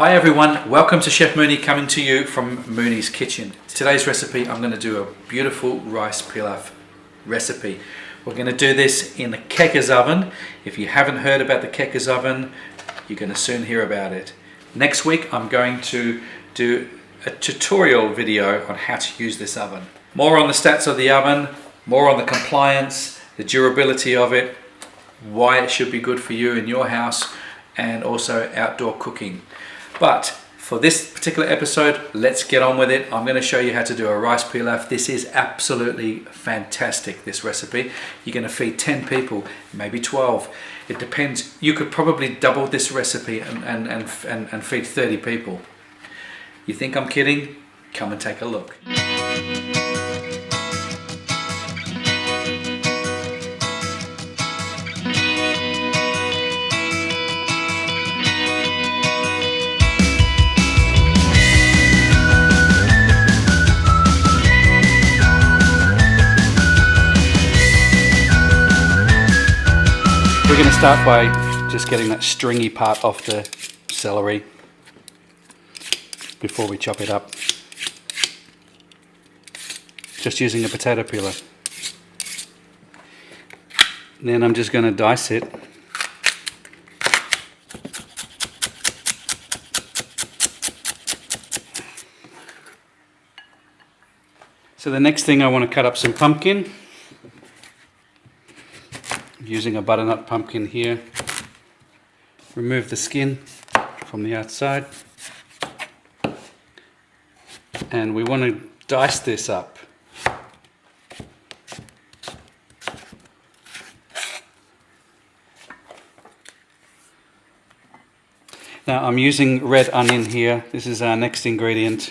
Hi everyone, welcome to Chef Mooney coming to you from Mooney's Kitchen. Today's recipe, I'm going to do a beautiful rice pilaf recipe. We're going to do this in the Keka's oven. If you haven't heard about the Keka's oven, you're going to soon hear about it. Next week I'm going to do a tutorial video on how to use this oven. More on the stats of the oven, more on the compliance, the durability of it, why it should be good for you in your house, and also outdoor cooking. But for this particular episode, let's get on with it. I'm going to show you how to do a rice pilaf. This is absolutely fantastic, this recipe. You're going to feed 10 people, maybe 12. It depends. You could probably double this recipe and feed 30 people. You think I'm kidding? Come and take a look. We're going to start by just getting that stringy part off the celery before we chop it up. Just using a potato peeler. Then I'm just going to dice it. So the next thing, I want to cut up some pumpkin. Using a butternut pumpkin here. Remove the skin from the outside. And we want to dice this up. Now I'm using red onion here. This is our next ingredient.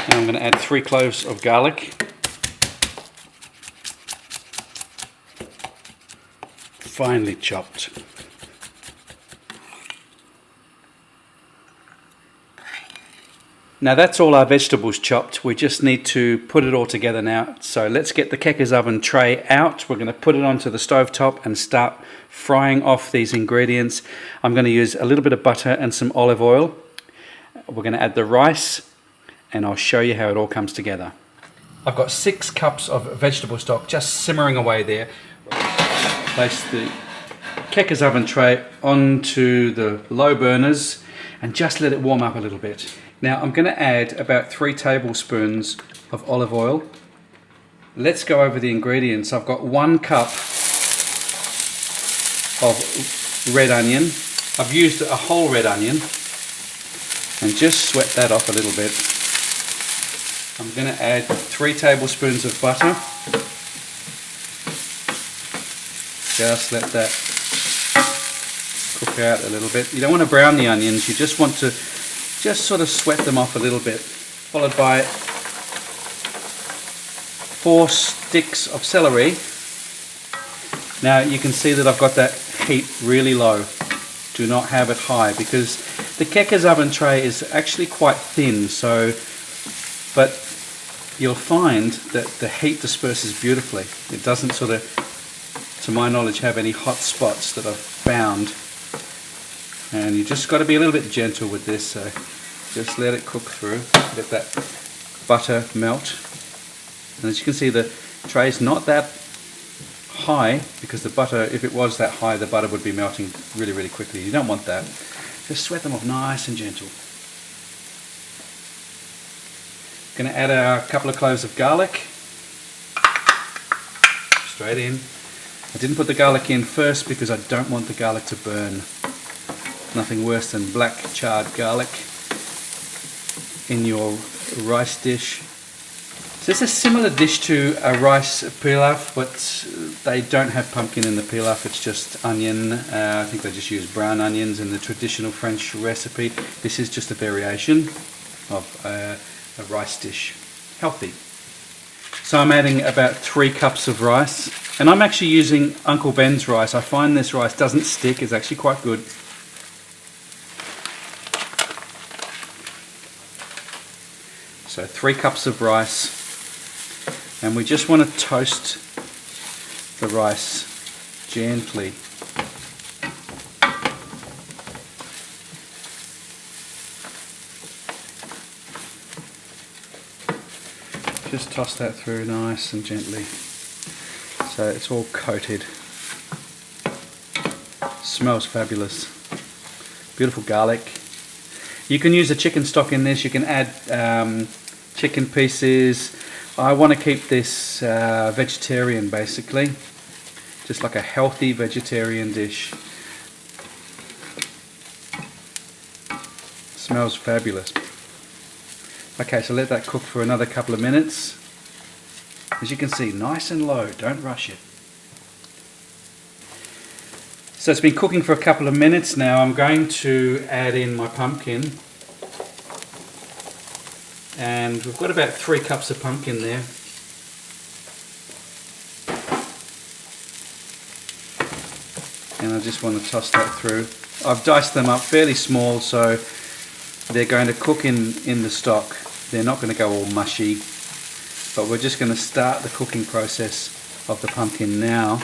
And I'm going to add 3 cloves of garlic. Finely chopped. Now that's all our vegetables chopped. We just need to put it all together now. So let's get the Keka's oven tray out. We're going to put it onto the stove top and start frying off these ingredients. I'm going to use a little bit of butter and some olive oil. We're going to add the rice, and I'll show you how it all comes together. I've got 6 cups of vegetable stock just simmering away there. Place the Keka's oven tray onto the low burners and just let it warm up a little bit. Now I'm going to add about 3 tablespoons of olive oil. Let's go over the ingredients. I've got 1 cup of red onion. I've used a whole red onion, and just sweat that off a little bit. I'm going to add 3 tablespoons of butter. Just let that cook out a little bit. You don't want to brown the onions, you just want to sort of sweat them off a little bit. Followed by 4 sticks of celery. Now you can see that I've got that heat really low. Do not have it high, because the Keka's oven tray is actually quite thin, but you'll find that the heat disperses beautifully. It doesn't sort of, to my knowledge, have any hot spots that I've found. And you just got to be a little bit gentle with this, so just let it cook through, let that butter melt. And as you can see, the tray's not that high, because the butter, if it was that high, the butter would be melting really, really quickly. You don't want that. Just sweat them off nice and gentle. Going to add a couple of cloves of garlic. Straight in. I didn't put the garlic in first because I don't want the garlic to burn. Nothing worse than black charred garlic in your rice dish. So it's a similar dish to a rice pilaf, but they don't have pumpkin in the pilaf, it's just onion. I think they just use brown onions in the traditional French recipe. This is just a variation of a rice dish. Healthy. So I'm adding about 3 cups of rice, and I'm actually using Uncle Ben's rice. I find this rice doesn't stick, it's actually quite good. So 3 cups of rice. And we just want to toast the rice gently. Just toss that through nice and gently so it's all coated. Smells fabulous. Beautiful garlic. You can use a chicken stock in this, you can add chicken pieces. I want to keep this vegetarian basically, just like a healthy vegetarian dish. Smells fabulous. Okay, so let that cook for another couple of minutes. As you can see, nice and low, don't rush it. So it's been cooking for a couple of minutes now. I'm going to add in my pumpkin. And we've got about 3 cups of pumpkin there. And I just want to toss that through. I've diced them up fairly small so they're going to cook in the stock. They're not going to go all mushy, but we're just going to start the cooking process of the pumpkin now.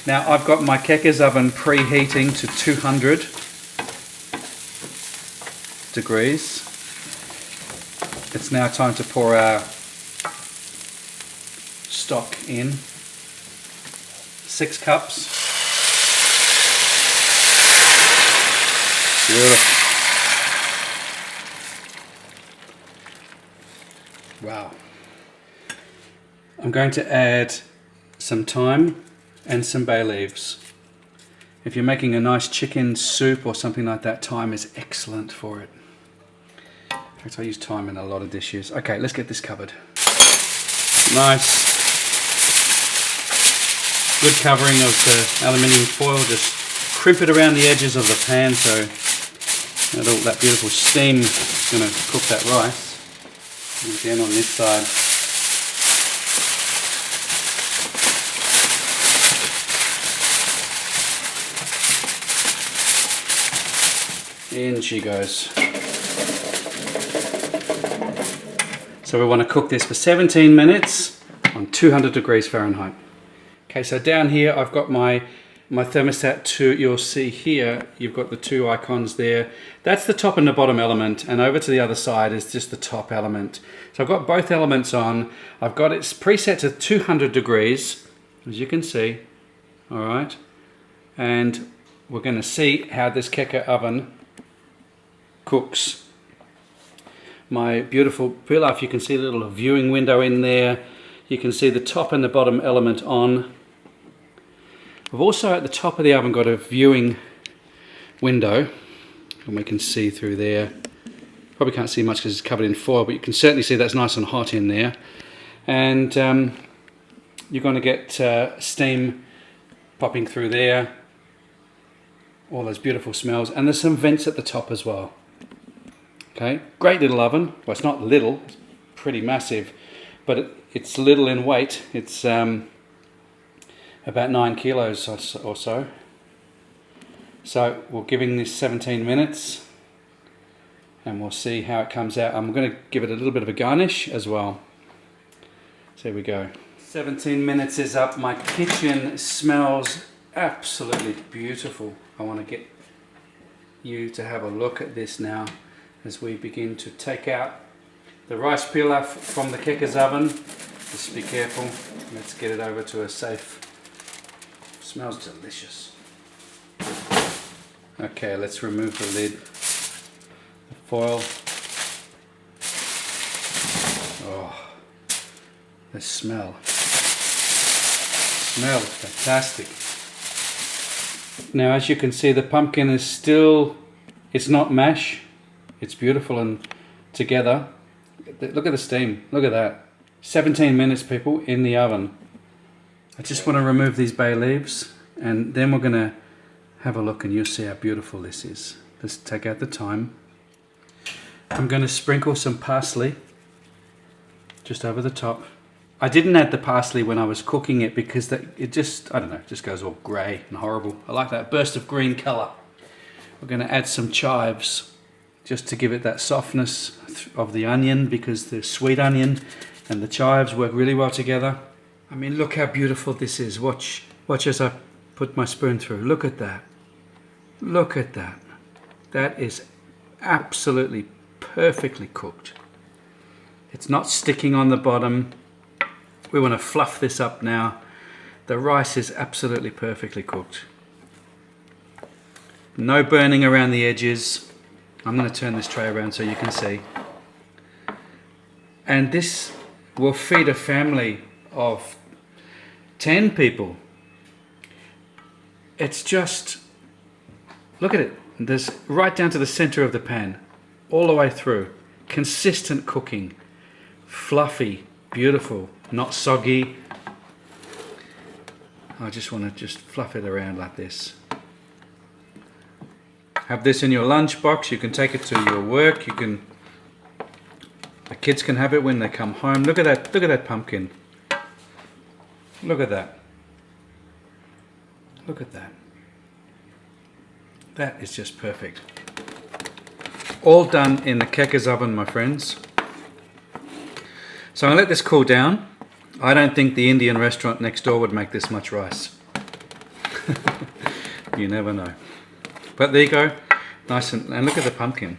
Now I've got my Keka's oven preheating to 200 degrees. It's now time to pour our stock in. 6 cups. Beautiful. Wow. I'm going to add some thyme and some bay leaves. If you're making a nice chicken soup or something like that, thyme is excellent for it. In fact, I use thyme in a lot of dishes. Okay, let's get this covered. Nice. Good covering of the aluminium foil. Just crimp it around the edges of the pan so all that beautiful steam is going to cook that rice. And again on this side. In she goes. So we want to cook this for 17 minutes on 200 degrees Fahrenheit. Okay, so down here I've got my thermostat 2. You'll see here you've got the 2 icons there. That's the top and the bottom element, and over to the other side is just the top element. So I've got both elements on. I've got it preset to 200 degrees, as you can see. All right, and we're going to see how this Keka oven cooks. My beautiful pilaf, you can see the little viewing window in there. You can see the top and the bottom element on. We've also at the top of the oven got a viewing window, and we can see through there. Probably can't see much because it's covered in foil, but you can certainly see that's nice and hot in there. And you're going to get steam popping through there. All those beautiful smells, and there's some vents at the top as well. Okay, great little oven. Well, it's not little, it's pretty massive, but it's little in weight. It's about 9 kilos or so. So we're giving this 17 minutes and we'll see how it comes out. I'm going to give it a little bit of a garnish as well. So here we go. 17 minutes is up. My kitchen smells absolutely beautiful. I want to get you to have a look at this now as we begin to take out the rice pilaf from the Keka's oven. Just be careful. Let's get it over to a safe. Smells delicious. Okay, let's remove the lid. The foil. Oh, the smell. Smells fantastic. Now, as you can see, the pumpkin is still, it's not mash. It's beautiful and together. Look at the steam. Look at that. 17 minutes, people, in the oven. I just want to remove these bay leaves, and then we're going to have a look and you'll see how beautiful this is. Let's take out the thyme. I'm going to sprinkle some parsley just over the top. I didn't add the parsley when I was cooking it because it just, I don't know, just goes all grey and horrible. I like that burst of green colour. We're going to add some chives just to give it that softness of the onion, because the sweet onion and the chives work really well together. I mean, look how beautiful this is. Watch as I put my spoon through. Look at that. Look at that. That is absolutely perfectly cooked. It's not sticking on the bottom. We want to fluff this up now. The rice is absolutely perfectly cooked. No burning around the edges. I'm going to turn this tray around so you can see. And this will feed a family of 10 people. It's just, look at it. There's right down to the center of the pan, all the way through. Consistent cooking, fluffy, beautiful, not soggy. I just want to fluff it around like this. Have this in your lunch box. You can take it to your work. The kids can have it when they come home. Look at that. Look at that pumpkin. Look at that. Look at that. That is just perfect. All done in the Keka's oven, my friends. So I'm going to let this cool down. I don't think the Indian restaurant next door would make this much rice. You never know. But there you go. Nice and look at the pumpkin.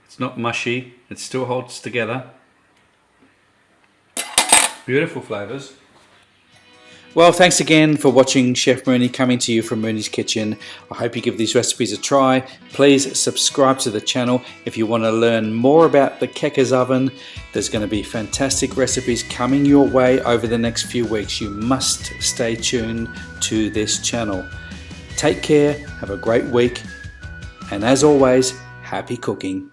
It's not mushy. It still holds together. Beautiful flavors. Well, thanks again for watching Chef Mooney coming to you from Mooney's Kitchen. I hope you give these recipes a try. Please subscribe to the channel if you want to learn more about the Keka's oven. There's going to be fantastic recipes coming your way over the next few weeks. You must stay tuned to this channel. Take care, have a great week, and as always, happy cooking.